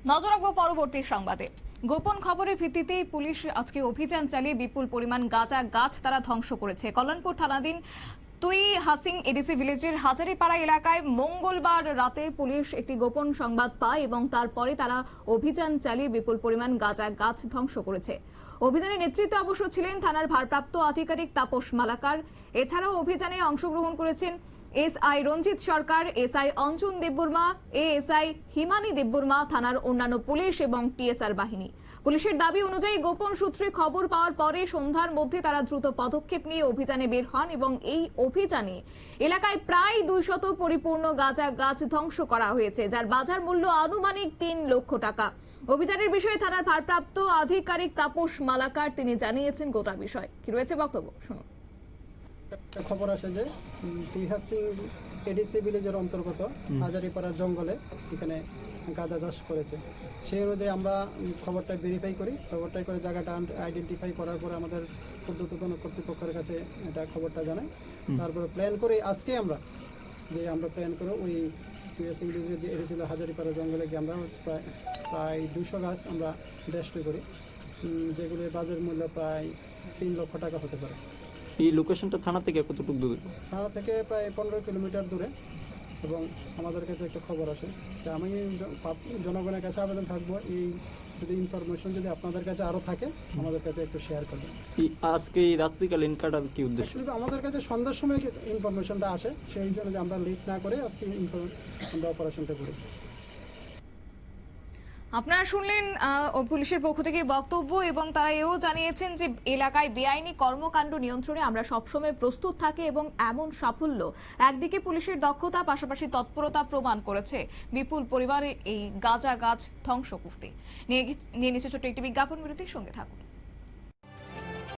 নজর রাখবো পরবর্তী সংবাদে। গোপন খবরের ভিত্তিতেই পুলিশ আজকে অভিযান চালিয়ে বিপুল পরিমাণ গাঁজা গাছ তারা ধ্বংস করেছে। কল্যাণপুর থানাধীন তুই হাসিং এডিসি ভিলেজের হাজারিপাড়া এলাকায় মঙ্গলবার রাতে পুলিশ একটি গোপন সংবাদ পায় এবং তারপরে তারা অভিযান চালিয়ে বিপুল পরিমাণ গাঁজা গাছ ধ্বংস করেছে। অভিযানের নেতৃত্বে অবশ্য ছিলেন থানার ভারপ্রাপ্ত আধিকারিক তাপস মালাকার। এছাড়াও অভিযানে অংশগ্রহণ করেছেন এসআই রঞ্জিত সরকার, এসআই অঞ্জন দেববর্মা, এএসআই হিমানী দেববর্মা, থানার অন্যান্য পুলিশ এবং টিএসআর বাহিনী। পুলিশের দাবি অনুযায়ী গোপন সূত্রে খবর পাওয়ার পরে সন্ধ্যার মধ্যে তারা দ্রুত পদক্ষেপ নিয়ে অভিযানে বের হন এবং এই অভিযানে এলাকায় প্রায় 200 পরিপূর্ণ গাঁজা গাছ ধ্বংস করা হয়েছে, যার বাজার মূল্য আনুমানিক 3 লক্ষ টাকা। অভিযানের বিষয়ে থানার ভারপ্রাপ্ত আধিকারিক তাপস মালাকার তিনি জানিয়েছেন গোটা বিষয়। কি রয়েছে বক্তব্য শুনুন। একটা খবর আসে যে তুই হাসিং এডিসি ভিলেজের অন্তর্গত হাজারিপাড়ার জঙ্গলে এখানে গাঁজা চাষ করেছে। সেই অনুযায়ী আমরা খবরটা ভেরিফাই করি, খবরটা করে জায়গাটা আইডেন্টিফাই করার পরে আমাদের ঊর্ধ্বতন কর্তৃপক্ষের কাছে এটা খবরটা জানাই। তারপরে প্ল্যান করে আজকে আমরা প্ল্যান করে ওই তুই হাসিং ভিলেজের যে এডিসি হাজারিপাড়া জঙ্গলে গিয়ে আমরা প্রায় 200 গাছ আমরা ডেস্ট্রয় করি, যেগুলির বাজার মূল্য প্রায় 3 লক্ষ টাকা হতে পারে। এই লোকেশনটা থানা থেকে কতটুকু দূরে? থানা থেকে প্রায় 15 কিলোমিটার দূরে। এবং আমাদের কাছে একটা খবর আসে, তা আমি জনগণের কাছে আবেদন থাকবো, এই যদি ইনফরমেশন যদি আপনাদের কাছে আরো থাকে আমাদের কাছে একটু শেয়ার করবেন। আজকে এই রাত্রিকালীন কাটার কি উদ্দেশ্য? আমাদের কাছে সন্ধ্যার সময় ইনফরমেশনটা আসে, সেই জন্য আমরা লেট না করে আজকে আমরা অপারেশনটা করি। আপনারা শুনলেন পুলিশের পক্ষ থেকে বক্তব্য এবং তারা এও জানিয়েছেন যে এলাকায় বেআইনি কর্মকাণ্ড নিয়ন্ত্রণে আমরা সবসময় প্রস্তুত থাকি এবং এমন সাফল্য একদিকে পুলিশের দক্ষতা পাশাপাশি তৎপরতা প্রমাণ করেছে বিপুল পরিমাণে এই গাঁজা গাছ ধ্বংস করতে। নিয়ে নিচ্ছে ছোট্ট একটি বিজ্ঞাপন বিরতির সঙ্গে থাকুন।